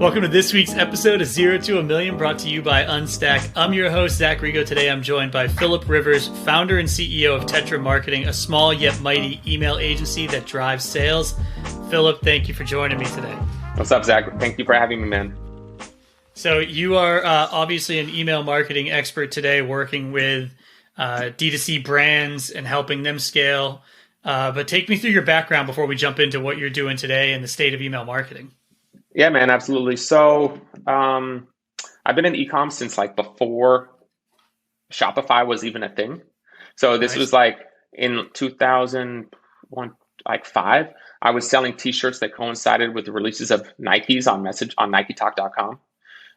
Welcome to this week's episode of 0 to a Million, brought to you by Unstack. I'm your host, Zach Rigo. Today I'm joined by Philip Rivers, founder and CEO of Tetra Marketing, a small yet mighty email agency that drives sales. Philip, thank you for joining me today. What's up, Zach? Thank you for having me, man. So you are obviously an email marketing expert today, working with D2C brands and helping them scale. But take me through your background before we jump into what you're doing today and the state of email marketing. Yeah, man, absolutely. So I've been in e-com since like before Shopify was even a thing. So this was like in 2001, like 5. I was selling t-shirts that coincided with the releases of Nikes on NikeTalk.com.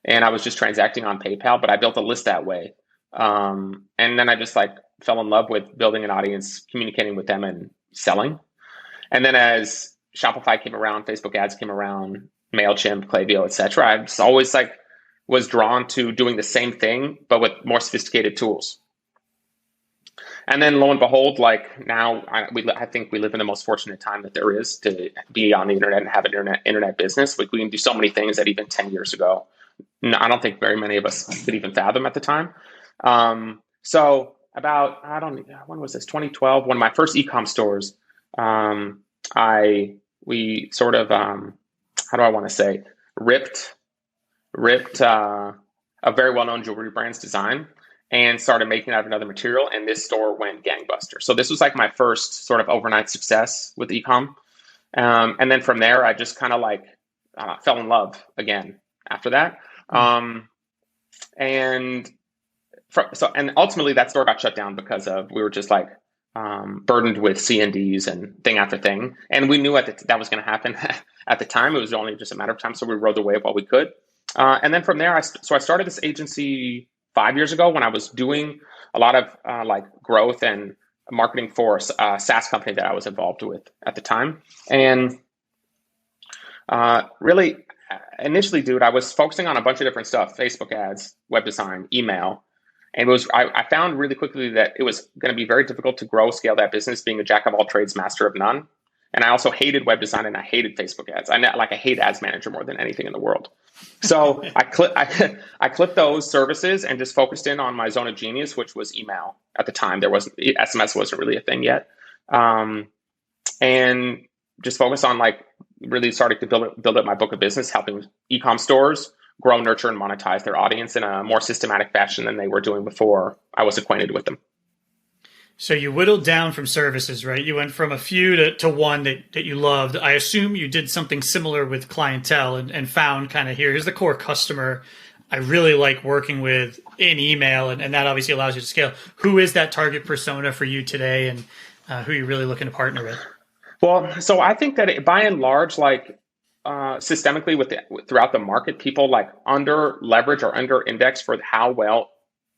And I was just transacting on PayPal, but I built a list that way. And then I just like fell in love with building an audience, communicating with them and selling. And then as Shopify came around, Facebook ads came around, MailChimp, Klaviyo, etc. I just always like was drawn to doing the same thing, but with more sophisticated tools. And then lo and behold, like now I think we live in the most fortunate time that there is to be on the internet and have an internet business. We can do so many things that even 10 years ago, I don't think very many of us could even fathom at the time. So about, when was this? 2012, one of my first e-com stores, we sort of, how do I want to say, ripped a very well-known jewelry brand's design and started making it out of another material. And this store went gangbuster. So this was like my first sort of overnight success with e-com. And then from there, I just kind of like fell in love again after that. And ultimately that store got shut down because we were just like burdened with C&Ds and thing after thing. And we knew that was going to happen at the time. It was only just a matter of time. So we rode the wave while we could. And then from there, I started this agency 5 years ago when I was doing a lot of like growth and marketing for a SaaS company that I was involved with at the time. And really, initially, dude, I was focusing on a bunch of different stuff: Facebook ads, web design, email. And I found really quickly that it was going to be very difficult to scale that business, being a jack of all trades, master of none. And I also hated web design and I hated Facebook ads. I hate Ads Manager more than anything in the world. So I clipped those services and just focused in on my zone of genius, which was email. At the time, SMS wasn't really a thing yet, and just focused on like really starting to build up my book of business, helping e-com stores grow, nurture, and monetize their audience in a more systematic fashion than they were doing before I was acquainted with them. So you whittled down from services, right? You went from a few to one that you loved. I assume you did something similar with clientele and found kind of here's the core customer I really like working with in email, and that obviously allows you to scale. Who is that target persona for you today, and who are you really looking to partner with? Well, so I think that by and large, like systemically throughout the market, people like under leverage or under index for how well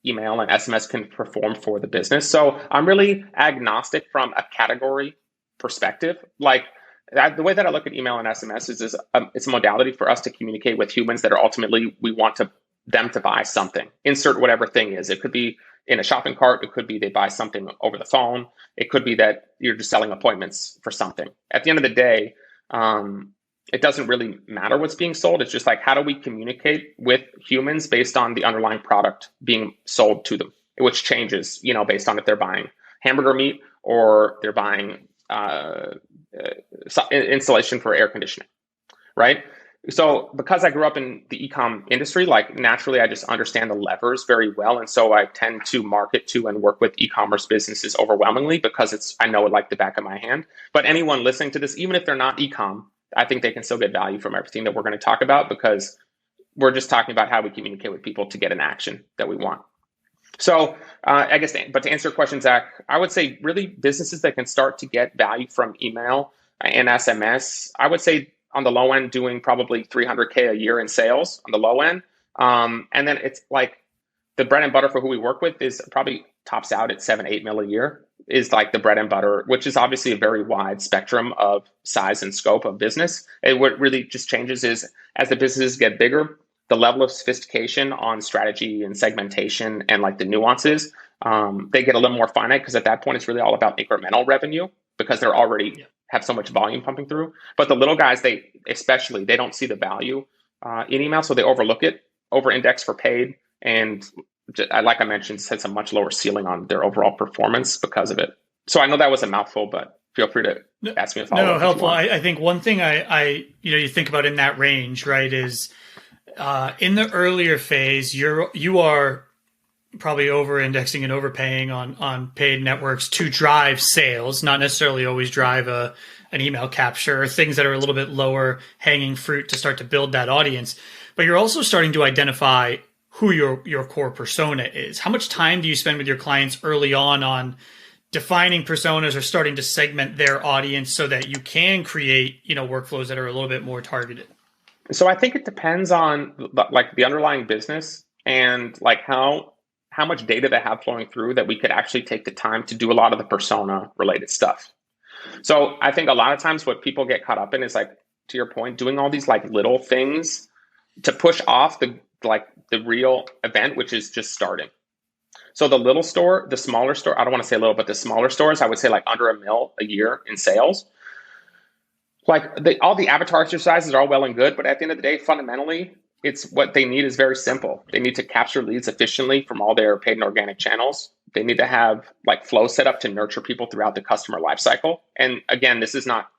email and SMS can perform for the business. So I'm really agnostic from a category perspective. Like the way that I look at email and SMS is it's a modality for us to communicate with humans that are ultimately, we want them to buy something. Insert whatever thing is. It could be in a shopping cart. It could be they buy something over the phone. It could be that you're just selling appointments for something. At the end of the day, it doesn't really matter what's being sold. It's just like, how do we communicate with humans based on the underlying product being sold to them, which changes, based on if they're buying hamburger meat or they're buying installation for air conditioning, right? So because I grew up in the e-com industry, like naturally, I just understand the levers very well. And so I tend to market to and work with e-commerce businesses overwhelmingly because I know it like the back of my hand. But anyone listening to this, even if they're not e-com, I think they can still get value from everything that we're going to talk about because we're just talking about how we communicate with people to get an action that we want. So I guess, but to answer your question, Zach, I would say really businesses that can start to get value from email and SMS, I would say on the low end, doing probably $300K a year in sales on the low end. And then it's like the bread and butter for who we work with is probably tops out at 7-8 mil a year is like the bread and butter, which is obviously a very wide spectrum of size and scope of business. And what really just changes is as the businesses get bigger, the level of sophistication on strategy and segmentation and like the nuances, they get a little more finite because at that point, it's really all about incremental revenue because they're already have so much volume pumping through. But the little guys, they don't see the value in email, so they overlook it, over-index for paid, and like I mentioned, sets a much lower ceiling on their overall performance because of it. So I know that was a mouthful, but feel free to ask me a follow-up. No, helpful. I think one thing you think about in that range, right, is in the earlier phase, you are probably over-indexing and overpaying on paid networks to drive sales, not necessarily always drive an email capture, or things that are a little bit lower hanging fruit to start to build that audience. But you're also starting to identify who your core persona is. How much time do you spend with your clients early on defining personas or starting to segment their audience so that you can create, workflows that are a little bit more targeted? So I think it depends on like the underlying business and like how much data they have flowing through that we could actually take the time to do a lot of the persona related stuff. So I think a lot of times what people get caught up in is, like, to your point, doing all these like little things to push off the real event, which is just starting. So the smaller store, I don't want to say little, but the smaller stores, I would say like under $1 million a year in sales. Like all the avatar exercises are all well and good, but at the end of the day, fundamentally, it's what they need is very simple. They need to capture leads efficiently from all their paid and organic channels. They need to have like flow set up to nurture people throughout the customer lifecycle. And again, this is not,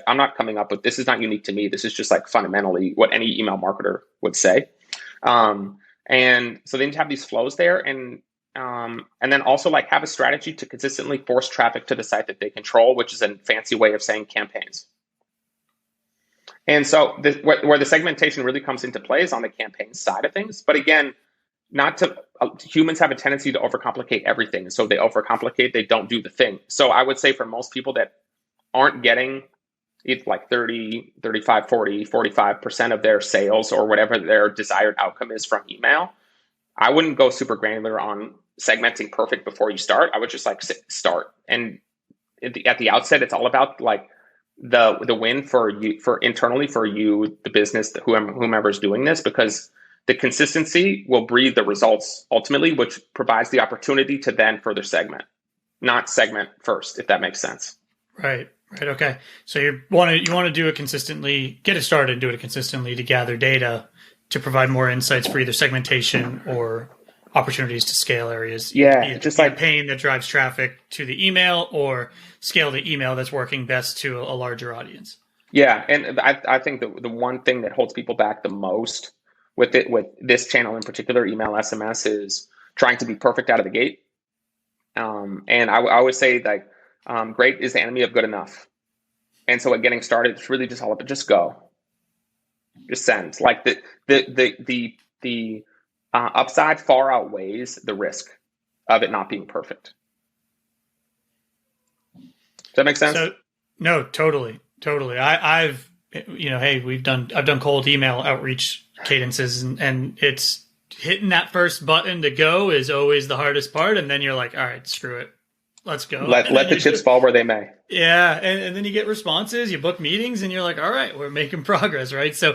I'm not coming up with, this is not unique to me. This is just like fundamentally what any email marketer would say. And so they need to have these flows there, and then also like have a strategy to consistently force traffic to the site that they control, which is a fancy way of saying campaigns. And so where the segmentation really comes into play is on the campaign side of things. But again, humans have a tendency to overcomplicate everything. So they overcomplicate, they don't do the thing. So I would say for most people that aren't getting it's like 30, 35, 40, 45% of their sales or whatever their desired outcome is from email, I wouldn't go super granular on segmenting perfect before you start. I would just like start. And at the outset, it's all about like the win for you, for internally for you, the business, whomever's doing this, because the consistency will breed the results ultimately, which provides the opportunity to then further segment, not segment first, if that makes sense. Right. Okay. So you want to do it consistently, get it started and do it consistently to gather data to provide more insights for either segmentation or opportunities to scale areas. Yeah, just like campaign that drives traffic to the email, or scale the email that's working best to a larger audience. Yeah, and I think the one thing that holds people back the most with this channel in particular, email SMS, is trying to be perfect out of the gate. And I always say like great is the enemy of good enough. And so at getting started, it's really just all about just go, just send. Like the upside far outweighs the risk of it not being perfect. Does that make sense? No, totally. I've I've done cold email outreach cadences, and it's hitting that first button to go is always the hardest part. And then you're like, all right, screw it. Let's go. Let the chips fall where they may. Yeah. And then you get responses, you book meetings, and you're like, all right, we're making progress, right? So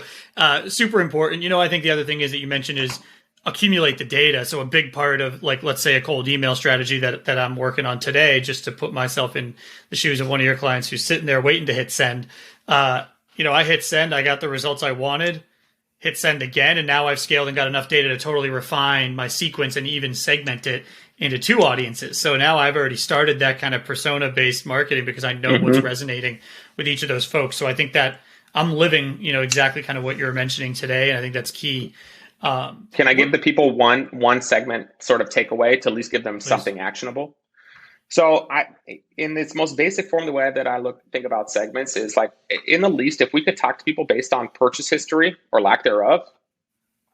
super important. I think the other thing is that you mentioned is accumulate the data. So a big part of, like, let's say a cold email strategy that I'm working on today, just to put myself in the shoes of one of your clients who's sitting there waiting to hit send. I hit send, I got the results I wanted, hit send again, and now I've scaled and got enough data to totally refine my sequence and even segment it into two audiences. So now I've already started that kind of persona-based marketing because I know what's resonating with each of those folks. So I think that I'm living, exactly kind of what you're mentioning today, and I think that's key. Can I give the people one segment sort of takeaway to at least give them something actionable? So in its most basic form, the way that I think about segments is like, in the least, if we could talk to people based on purchase history or lack thereof,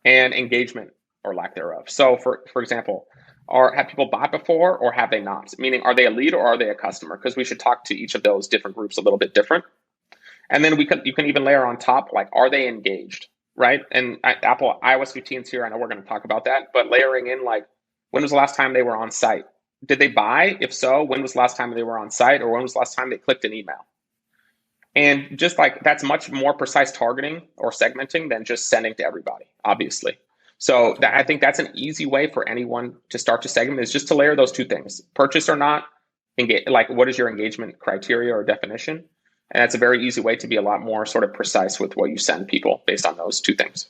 and engagement or lack thereof. So for example, have people bought before or have they not? Meaning, are they a lead or are they a customer? Because we should talk to each of those different groups a little bit different. And then you can even layer on top, like, are they engaged? Right? And Apple iOS 15 is here. I know we're going to talk about that, but layering in, like, when was the last time they were on site? Did they buy? If so, when was the last time they were on site, or when was the last time they clicked an email? And just like, that's much more precise targeting or segmenting than just sending to everybody, obviously. So I think that's an easy way for anyone to start to segment, is just to layer those two things: purchase or not, engage. Like, what is your engagement criteria or definition? And that's a very easy way to be a lot more sort of precise with what you send people based on those two things.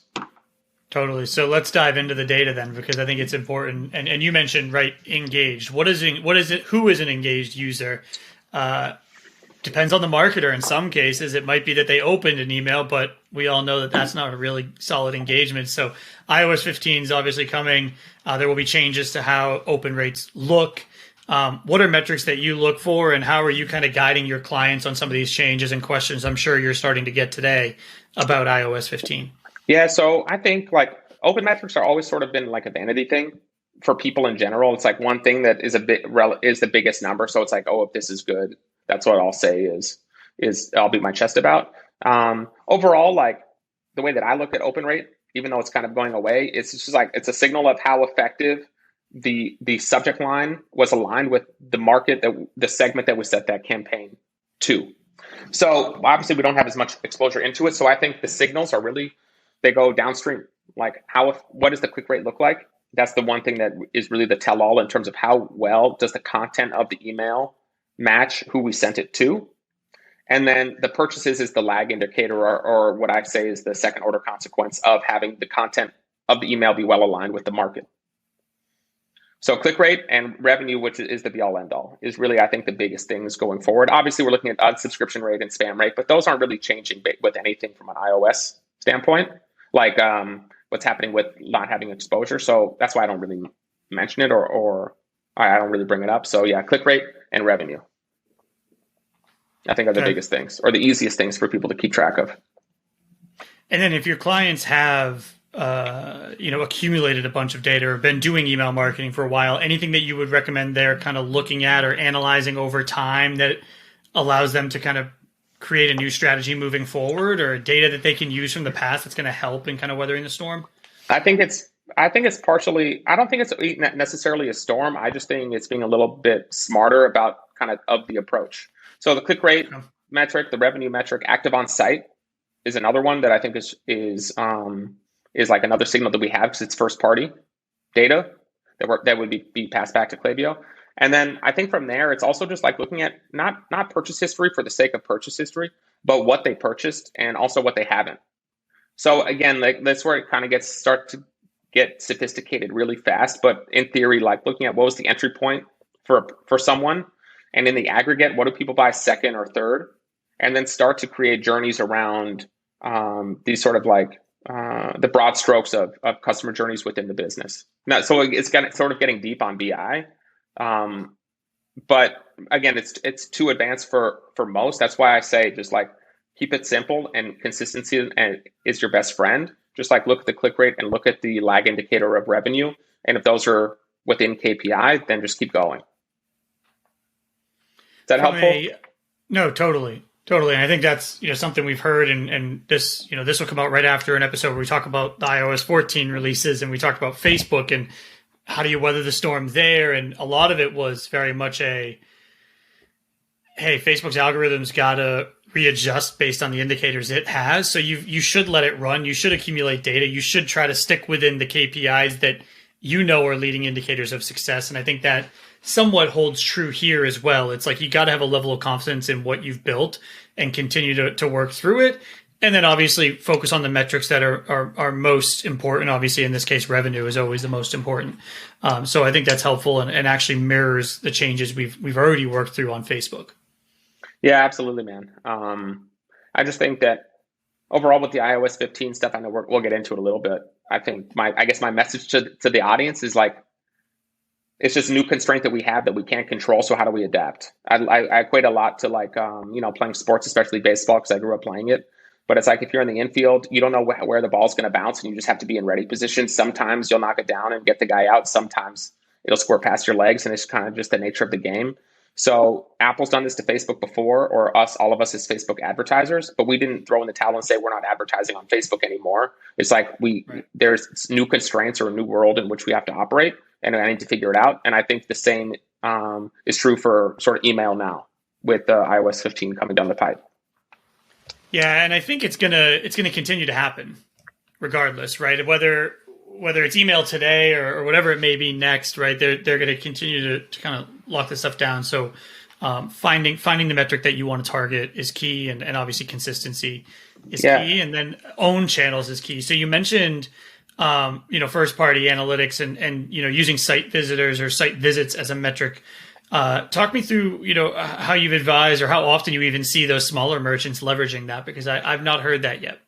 Totally. So let's dive into the data then, because I think it's important. And you mentioned, right, engaged. What is it? Who is an engaged user? Depends on the marketer. In some cases, it might be that they opened an email, but we all know that that's not a really solid engagement. So iOS 15 is obviously coming. There will be changes to how open rates look. What are metrics that you look for, and how are you kind of guiding your clients on some of these changes and questions I'm sure you're starting to get today about iOS 15? Yeah, so I think like open metrics are always sort of been like a vanity thing for people in general. It's like one thing that is is the biggest number. So it's like, oh, if this is good, that's what I'll say is I'll beat my chest about. Overall, like the way that I look at open rate, even though it's kind of going away, it's just like it's a signal of how effective the subject line was aligned with the market, that the segment that we set that campaign to. So obviously we don't have as much exposure into it. So I think the signals are really, they go downstream. Like what does the click rate look like? That's the one thing that is really the tell all in terms of how well does the content of the email match who we sent it to. And then the purchases is the lag indicator, or what I say is the second order consequence of having the content of the email be well aligned with the market. So click rate and revenue, which is the be all end all, is really, I think, the biggest things going forward. Obviously, we're looking at unsubscription rate and spam rate, but those aren't really changing with anything from an iOS standpoint, like what's happening with not having exposure. So that's why I don't really mention it, or I don't really bring it up. So yeah, click rate and revenue, I think, are the biggest things, or the easiest things for people to keep track of. And then if your clients have accumulated a bunch of data or been doing email marketing for a while, anything that you would recommend they're kind of looking at or analyzing over time that allows them to kind of create a new strategy moving forward, or data that they can use from the past that's going to help in kind of weathering the storm? I think it's partially, I don't think it's necessarily a storm. I just think it's being a little bit smarter about kind of the approach. So the click rate metric, the revenue metric, active on site is another one that I think is like another signal that we have, because it's first party data that would be passed back to Klaviyo. And then I think from there, it's also just like looking at not purchase history for the sake of purchase history, but what they purchased and also what they haven't. So again, like that's where it kind of start to get sophisticated really fast. But in theory, like looking at what was the entry point for someone, and in the aggregate, what do people buy second or third, and then start to create journeys around these sort of like the broad strokes of customer journeys within the business. Now, so it's sort of getting deep on BI. But again, it's too advanced for most. That's why I say just like keep it simple, and consistency is your best friend. Just like look at the click rate and look at the lag indicator of revenue. And if those are within KPI, then just keep going. Is that helpful? No, totally. Totally. And I think that's, something we've heard, and this, this will come out right after an episode where we talk about the iOS 14 releases, and we talk about Facebook and how do you weather the storm there. And a lot of it was very much hey, Facebook's algorithms got to readjust based on the indicators it has. So you should let it run. You should accumulate data. You should try to stick within the KPIs that are leading indicators of success. And I think that somewhat holds true here as well. It's like you got to have a level of confidence in what you've built and continue to work through it. And then obviously focus on the metrics that are most important. Obviously, in this case, revenue is always the most important. So I think that's helpful and actually mirrors the changes we've already worked through on Facebook. Yeah, absolutely, man. I just think that overall with the iOS 15 stuff, I know we'll get into it a little bit. I think my message to the audience is like, it's just a new constraint that we have that we can't control. So how do we adapt? I equate a lot to like, playing sports, especially baseball, because I grew up playing it. But it's like if you're in the infield, you don't know where the ball's going to bounce, and you just have to be in ready position. Sometimes you'll knock it down and get the guy out. Sometimes it'll squirt past your legs, and it's kind of just the nature of the game. So Apple's done this to Facebook before, or all of us as Facebook advertisers, but we didn't throw in the towel and say we're not advertising on Facebook anymore. It's like there's new constraints or a new world in which we have to operate, and I need to figure it out. And I think the same is true for sort of email now with iOS 15 coming down the pipe. Yeah, and I think it's gonna continue to happen, regardless, right? Whether it's email today or whatever it may be next, right? They're going to continue to kind of lock this stuff down. So Finding the metric that you want to target is key, and obviously consistency is Yeah. key, and then own channels is key. So you mentioned first party analytics and using site visitors or site visits as a metric. Talk me through how you've advised or how often you even see those smaller merchants leveraging that, because I've not heard that yet.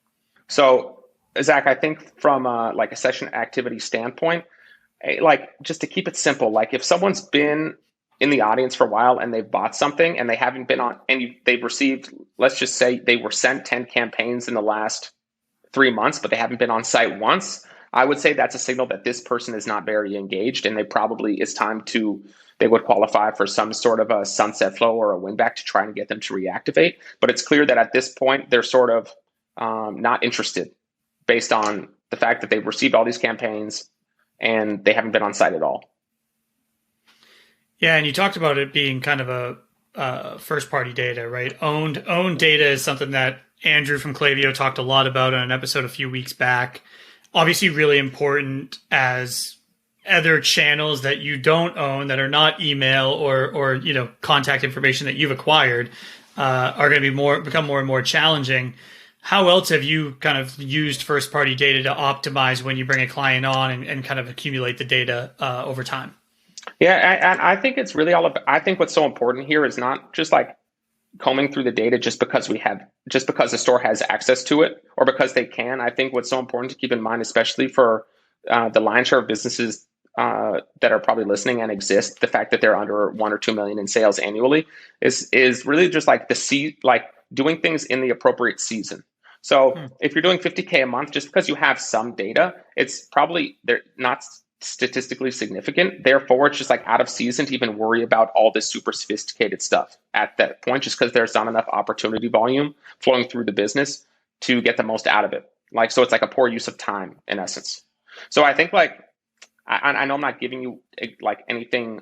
So, Zach, I think from like a session activity standpoint, like just to keep it simple, like if someone's been in the audience for a while and they've bought something and they haven't been on, and they've received, let's just say they were sent 10 campaigns in the last 3 months, but they haven't been on site once, I would say that's a signal that this person is not very engaged, and they would qualify for some sort of a sunset flow or a win back to try and get them to reactivate. But it's clear that at this point, they're sort of not interested based on the fact that they've received all these campaigns and they haven't been on site at all. Yeah, and you talked about it being kind of a first party data, right? Owned data is something that Andrew from Klaviyo talked a lot about on an episode a few weeks back. Obviously, really important as other channels that you don't own, that are not email or contact information that you've acquired, are going to become more and more challenging. How else have you kind of used first party data to optimize when you bring a client on and kind of accumulate the data over time? Yeah, I think it's really all about, I think what's so important here is not just like combing through the data just because the store has access to it or because they can. I think what's so important to keep in mind, especially for the lion's share of businesses that are probably listening and exist, the fact that they're under 1 or 2 million in sales annually is really just like doing things in the appropriate season. So if you're doing 50K a month, just because you have some data, it's probably they're not statistically significant. Therefore, it's just like out of season to even worry about all this super sophisticated stuff at that point, just because there's not enough opportunity volume flowing through the business to get the most out of it. So it's like a poor use of time in essence. So I think I know I'm not giving you like anything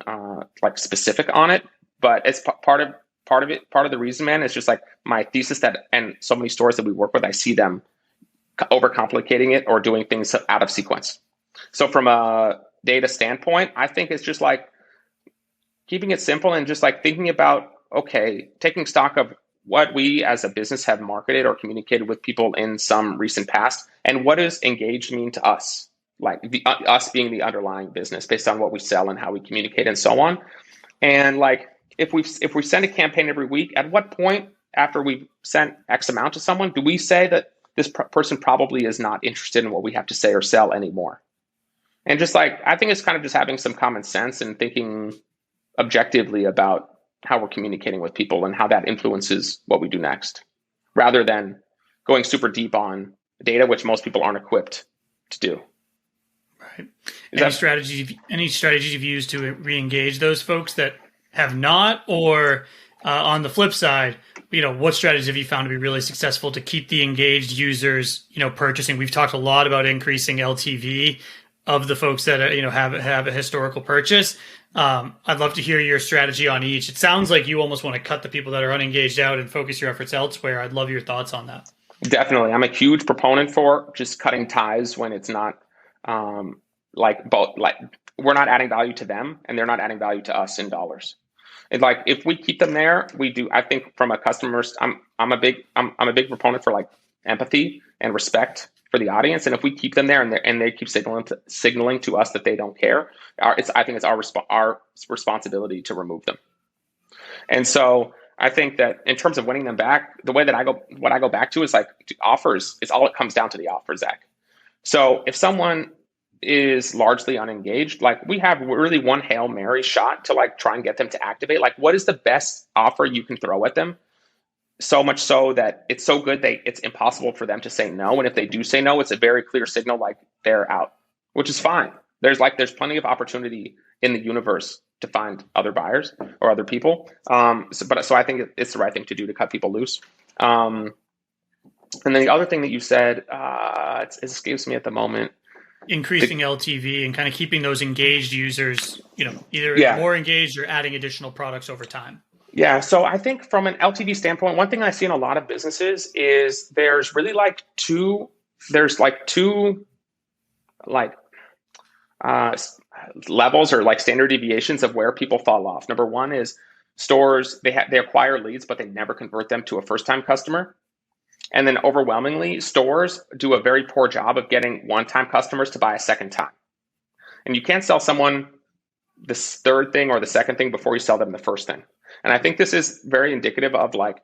like specific on it, but it's part of it. Part of the reason, man, is just like my thesis and so many stores that we work with, I see them overcomplicating it or doing things out of sequence. So from a data standpoint, I think it's just like keeping it simple and just like thinking about, okay, taking stock of what we as a business have marketed or communicated with people in some recent past, and what does engaged mean to us? Like us being the underlying business based on what we sell and how we communicate and so on. And like if we send a campaign every week, at what point after we've sent X amount to someone do we say that this person probably is not interested in what we have to say or sell anymore? And just like I think it's kind of just having some common sense and thinking objectively about how we're communicating with people and how that influences what we do next, rather than going super deep on data, which most people aren't equipped to do. Right. Any strategies you've used to re-engage those folks that have not, or on the flip side, what strategies have you found to be really successful to keep the engaged users, purchasing? We've talked a lot about increasing LTV of the folks that have a historical purchase. I'd love to hear your strategy on each. It sounds like you almost want to cut the people that are unengaged out and focus your efforts elsewhere. I'd love your thoughts on that. Definitely. I'm a huge proponent for just cutting ties when it's not we're not adding value to them and they're not adding value to us in dollars. And like if we keep them there, we do. I think from a customer's, I'm a big proponent for like empathy and respect for the audience. And if we keep them there and they keep signaling to us that they don't care, I think it's our responsibility to remove them. And so I think that in terms of winning them back, the way that I go back to is like offers. It's all it comes down to the offer, Zach. So if someone is largely unengaged, like we have really one Hail Mary shot to like try and get them to activate. Like what is the best offer you can throw at them? So much so that it's so good it's impossible for them to say no. And if they do say no, it's a very clear signal like they're out, which is fine. There's plenty of opportunity in the universe to find other buyers or other people. So I think it's the right thing to do to cut people loose. And then the other thing that you said, it escapes me at the moment. Increasing LTV and kind of keeping those engaged users, either more engaged or adding additional products over time. Yeah. So I think from an LTV standpoint, one thing I see in a lot of businesses is there's really two levels or like standard deviations of where people fall off. Number one is stores, they acquire leads, but they never convert them to a first-time customer. And then overwhelmingly, stores do a very poor job of getting one-time customers to buy a second time. And you can't sell someone this third thing or the second thing before you sell them the first thing. And I think this is very indicative of like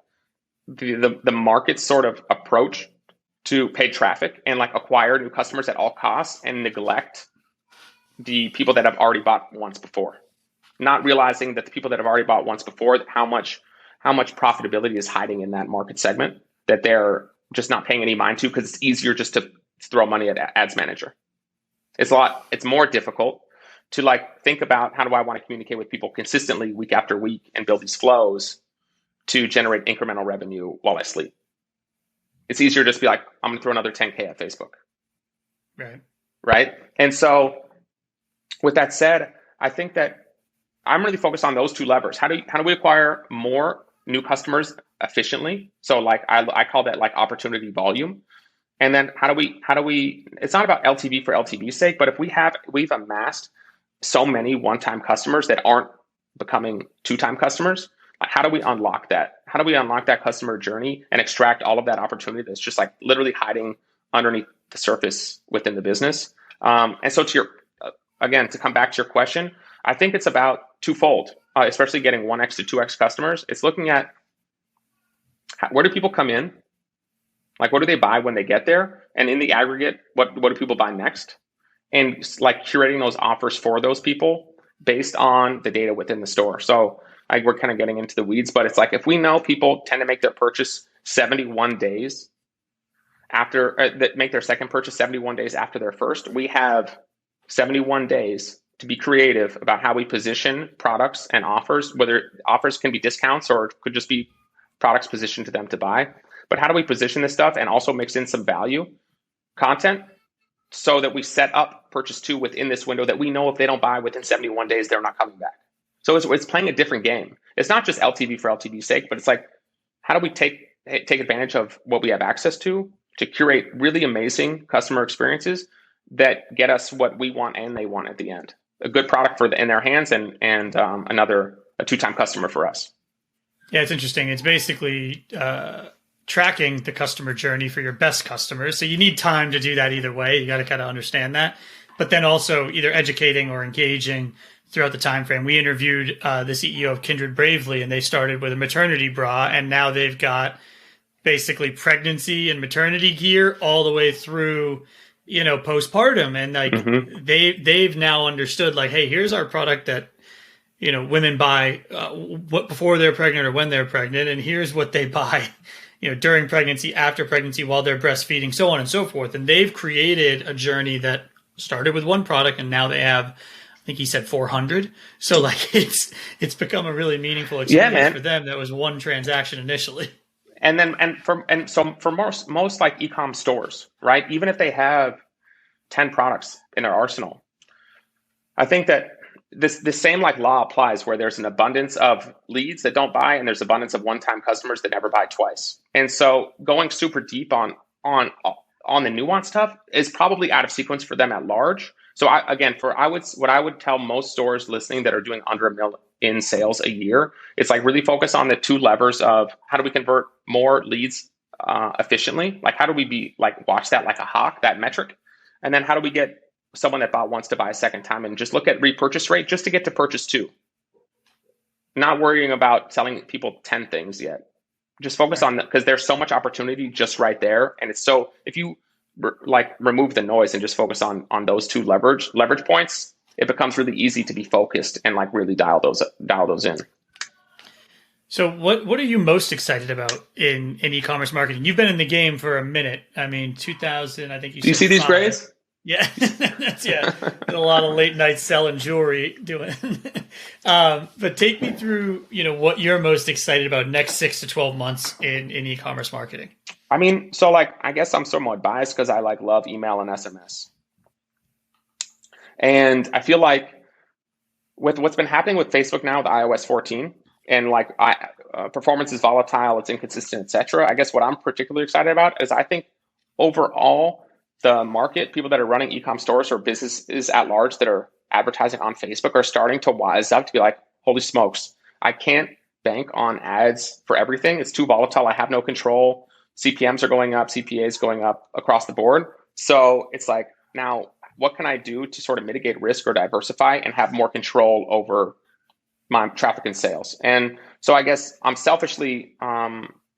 the market's sort of approach to paid traffic and like acquire new customers at all costs and neglect the people that have already bought once before. Not realizing that the people that have already bought once before, how much profitability is hiding in that market segment that they're just not paying any mind to, because it's easier just to throw money at ads manager. It's more difficult to like think about, how do I want to communicate with people consistently week after week and build these flows to generate incremental revenue while I sleep. It's easier to just be like, I'm going to throw another 10K at Facebook. Right. And so with that said, I think that I'm really focused on those two levers. How do we acquire more new customers efficiently? So like I call that like opportunity volume. And then how do we, it's not about LTV for LTV's sake, but if we've amassed so many one-time customers that aren't becoming two-time customers, how do we unlock that? How do we unlock that customer journey and extract all of that opportunity that's just like literally hiding underneath the surface within the business? And so again, to come back to your question, I think it's about twofold, especially getting 1x to 2x customers. It's looking at where do people come in? Like, what do they buy when they get there? And in the aggregate, what do people buy next? And like curating those offers for those people based on the data within the store. So we're kind of getting into the weeds, but it's like, if we know people tend to make their purchase 71 days after, that make their second purchase 71 days after their first, we have 71 days to be creative about how we position products and offers, whether offers can be discounts or it could just be products positioned to them to buy. But how do we position this stuff and also mix in some value content so that we set up purchase 2 within this window that we know if they don't buy within 71 days, they're not coming back. So it's playing a different game. It's not just LTV for LTV's sake, but it's like, how do we take advantage of what we have access to curate really amazing customer experiences that get us what we want and they want at the end? A good product in their hands and a two-time customer for us. Yeah, it's interesting. It's basically tracking the customer journey for your best customers. So you need time to do that either way. You got to kind of understand that. But then also either educating or engaging throughout the time frame. We interviewed the CEO of Kindred Bravely, and they started with a maternity bra, and now they've got basically pregnancy and maternity gear all the way through, postpartum. And like they've now understood, like, hey, here's our product that women buy before they're pregnant or when they're pregnant, and here's what they buy during pregnancy, after pregnancy, while they're breastfeeding, so on and so forth. And they've created a journey that started with one product, and now they have, I think he said 400. So like it's become a really meaningful experience for them. That was one transaction initially. So for most like e-com stores, right? Even if they have 10 products in their arsenal, I think that the same like law applies, where there's an abundance of leads that don't buy and there's abundance of one-time customers that never buy twice. And so going super deep on the nuanced stuff is probably out of sequence for them at large. So what I would tell most stores listening that are doing under $1 million in sales a year, it's like really focus on the two levers of how do we convert more leads efficiently? Like how do we watch that like a hawk, that metric? And then how do we get someone that bought once to buy a second time, and just look at repurchase rate just to get to purchase 2. Not worrying about selling people 10 things yet. Just focus on that, because there's so much opportunity just right there. And it's so, if you remove the noise and just focus on those two leverage points, it becomes really easy to be focused and like really dial those in. So what are you most excited about in e-commerce marketing? You've been in the game for a minute. I mean, 2000, I think you said. Do you see 5. These grays? Yeah, that's a lot of late nights selling jewelry doing. But take me through, what you're most excited about next 6 to 12 months in e-commerce marketing. I mean, so I guess I'm somewhat biased because I love email and SMS. And I feel like with what's been happening with Facebook now with iOS15 and performance is volatile, it's inconsistent, etc. I guess what I'm particularly excited about is I think overall, the market, people that are running e-com stores or businesses at large that are advertising on Facebook are starting to wise up to be like, holy smokes, I can't bank on ads for everything. It's too volatile. I have no control. CPMs are going up, CPAs going up across the board. So it's like, now what can I do to sort of mitigate risk or diversify and have more control over my traffic and sales? And so I guess I'm selfishly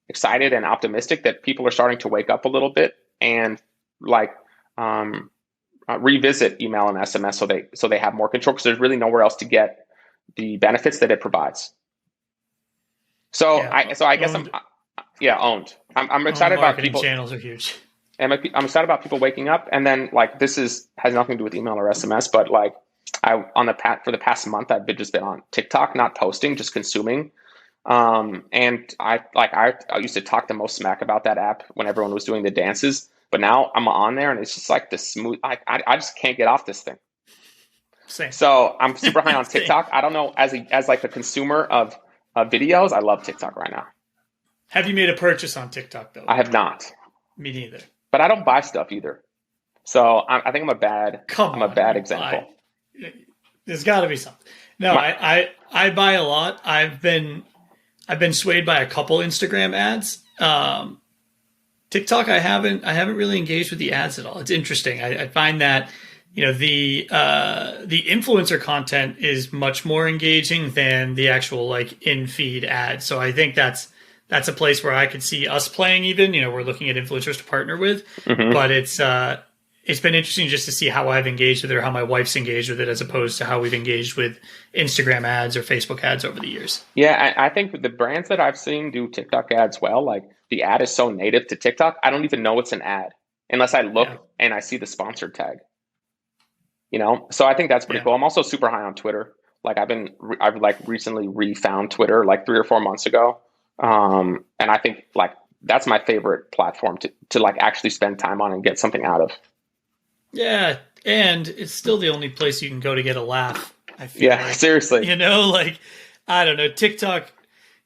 excited and optimistic that people are starting to wake up a little bit and like revisit email and SMS so they have more control, because there's really nowhere else to get the benefits that it provides. So Yeah, I guess owned, owned. I'm owned excited about marketing people. channels are huge. I'm excited about people waking up, and then like has nothing to do with email or SMS, but like for the past month I've just been on TikTok, not posting, just consuming. And I used to talk the most smack about that app when everyone was doing the dances, but now I'm on there and it's just like the smooth. I just can't get off this thing. Same. So I'm super high on TikTok. I don't know, as like a consumer of videos, I love TikTok right now. Have you made a purchase on TikTok though? I have not. Me neither. But I don't buy stuff either. So I think I'm a bad example. There's got to be something. No, I buy a lot. I've been swayed by a couple Instagram ads. TikTok, I haven't really engaged with the ads at all. It's interesting. I find that the influencer content is much more engaging than the actual like in feed ads. So I think that's a place where I could see us playing. Even we're looking at influencers to partner with, but it's been interesting just to see how I've engaged with it or how my wife's engaged with it, as opposed to how we've engaged with Instagram ads or Facebook ads over the years. Yeah, I think the brands that I've seen do TikTok ads well, like the ad is so native to TikTok, I don't even know it's an ad unless I look and I see the sponsored tag. So I think that's pretty cool. I'm also super high on Twitter. Like I've like recently refound Twitter like 3 or 4 months ago. And I think like that's my favorite platform to like actually spend time on and get something out of. Yeah, and it's still the only place you can go to get a laugh. I feel like. Seriously. Like I don't know, TikTok.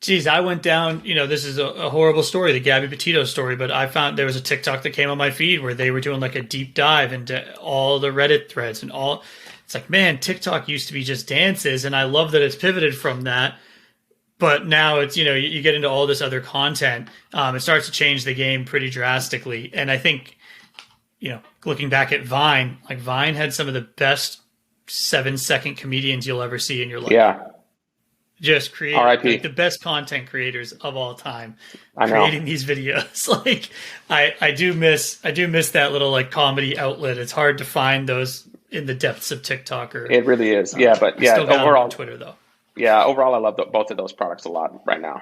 Geez, I went down. This is a horrible story, the Gabby Petito story, but I found there was a TikTok that came on my feed where they were doing like a deep dive into all the Reddit threads and all. It's like, man, TikTok used to be just dances, and I love that it's pivoted from that. But now it's, you get into all this other content. It starts to change the game pretty drastically. And I think, looking back at Vine, like Vine had some of the best 7-second comedians you'll ever see in your life. Yeah. Just create like the best content creators of all time creating these videos. Like I do miss that little like comedy outlet. It's hard to find those in the depths of TikTok. It really is. Overall on Twitter though. Yeah, overall, I love both of those products a lot right now.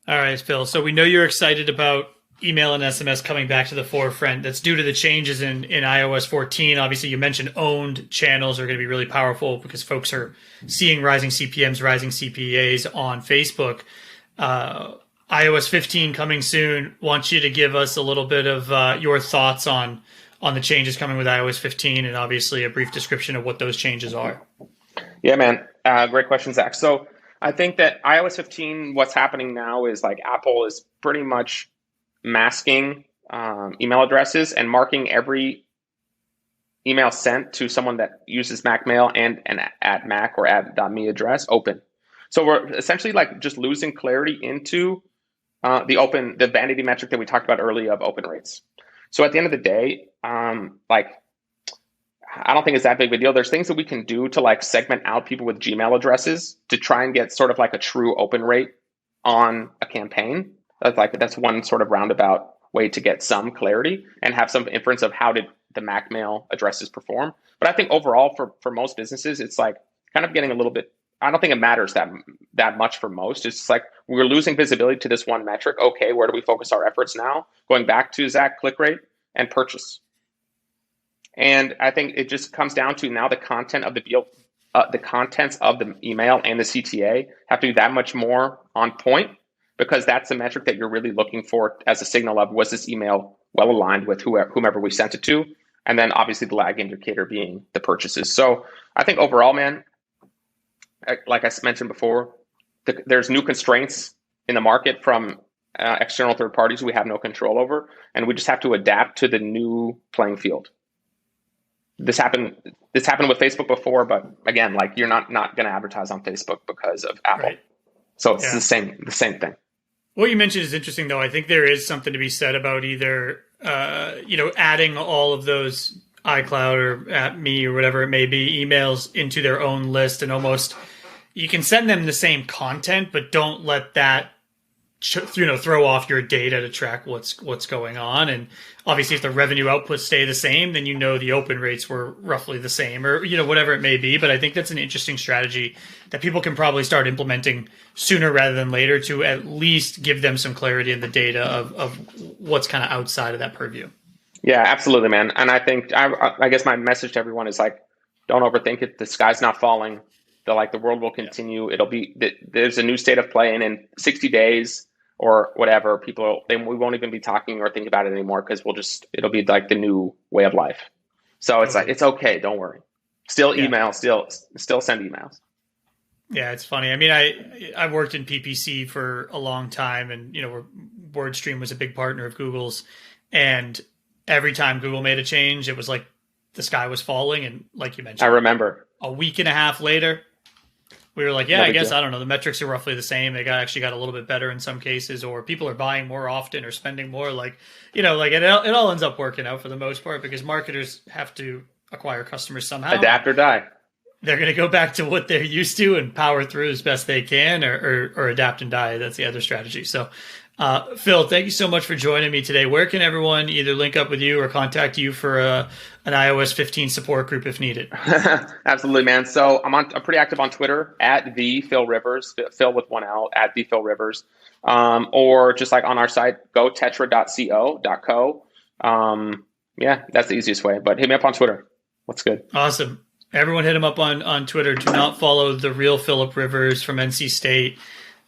All right, Phil. So we know you're excited about email and SMS coming back to the forefront. That's due to the changes in iOS 14. Obviously, you mentioned owned channels are going to be really powerful because folks are seeing rising CPMs, rising CPAs on Facebook. iOS 15 coming soon. Want you to give us a little bit of your thoughts on the changes coming with iOS 15 and obviously a brief description of what those changes are. Yeah, man. Great question, Zach. So I think that iOS 15, what's happening now is like Apple is pretty much masking email addresses and marking every email sent to someone that uses Mac Mail and an @Mac or @.me address open. So we're essentially like just losing clarity into the vanity metric that we talked about earlier of open rates. So at the end of the day, I don't think it's that big of a deal. There's things that we can do to like segment out people with Gmail addresses to try and get sort of like a true open rate on a campaign. That's one sort of roundabout way to get some clarity and have some inference of how did the Mac Mail addresses perform. But I think overall for most businesses, it's like kind of getting a little bit, I don't think it matters that much for most. It's like we're losing visibility to this one metric. Okay, where do we focus our efforts now? Going back to Zach, click rate and purchase. And I think it just comes down to now the content of the contents of the email and the CTA have to be that much more on point, because that's the metric that you're really looking for as a signal of, was this email well aligned with whomever we sent it to? And then obviously the lag indicator being the purchases. So I think overall, man, like I mentioned before, there's new constraints in the market from external third parties we have no control over, and we just have to adapt to the new playing field. This happened with Facebook before, but again, like you're not going to advertise on Facebook because of Apple. Right. So it's the same thing. What you mentioned is interesting, though. I think there is something to be said about either, adding all of those iCloud or at me or whatever it may be emails into their own list, and almost you can send them the same content, but don't let that throw off your data to track what's going on. And obviously, if the revenue outputs stay the same, then the open rates were roughly the same, or whatever it may be. But I think that's an interesting strategy that people can probably start implementing sooner rather than later to at least give them some clarity in the data of what's kind of outside of that purview. Yeah, absolutely, man. And I think I guess my message to everyone is like, don't overthink it. The sky's not falling. The world will continue. There's a new state of play, and in 60 days or whatever, we won't even be talking or thinking about it anymore, because it'll be like the new way of life. So it's it's okay. Don't worry. Still email, still send emails. Yeah, it's funny. I mean, I worked in PPC for a long time, and WordStream was a big partner of Google's, and every time Google made a change, it was like the sky was falling. And like you mentioned, I remember a week and a half later, we were like, yeah, I guess, I don't know, the metrics are roughly the same. They actually got a little bit better in some cases, or people are buying more often or spending more. It all ends up working out for the most part, because marketers have to acquire customers somehow. Adapt or die. They're going to go back to what they're used to and power through as best they can, or adapt and die. That's the other strategy. So, Phil, thank you so much for joining me today. Where can everyone either link up with you or contact you for an iOS 15 support group if needed? Absolutely, man. So I'm pretty active on Twitter at the Phil Rivers, Phil with one L, at the Phil Rivers, or just like on our site, gotetra.co.co. Yeah, that's the easiest way. But hit me up on Twitter. What's good? Awesome. Everyone hit him up on Twitter. Do not follow the real Philip Rivers from NC State,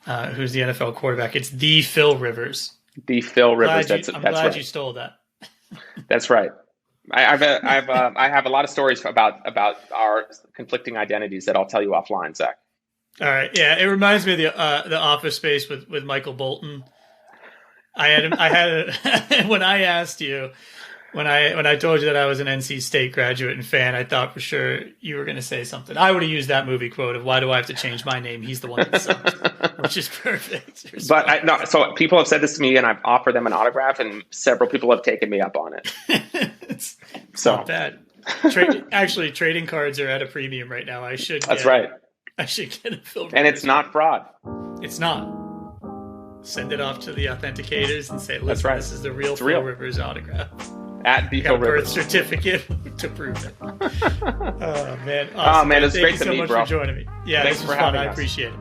who's the NFL quarterback. It's the Phil Rivers. The Phil Rivers. I'm glad you stole that. That's right. I have a lot of stories about our conflicting identities that I'll tell you offline, Zach. All right. Yeah, it reminds me of the Office Space with Michael Bolton. When I asked you. When I told you that I was an NC State graduate and fan, I thought for sure you were going to say something. I would have used that movie quote of, "Why do I have to change my name? He's the one that sucks," which is perfect. But so people have said this to me, and I've offered them an autograph, and several people have taken me up on it. it's not bad. Actually, trading cards are at a premium right now. That's right. I should get a Phil Rivers. And it's not fraud. It's not. Send it off to the authenticators and say, "Listen, This is the real Phil Rivers autograph." At the Phil Rivers. Birth certificate to prove it. Oh man! Awesome. Oh man, it's great to meet you so much for joining me. Yeah, Thanks this was fun. I appreciate it.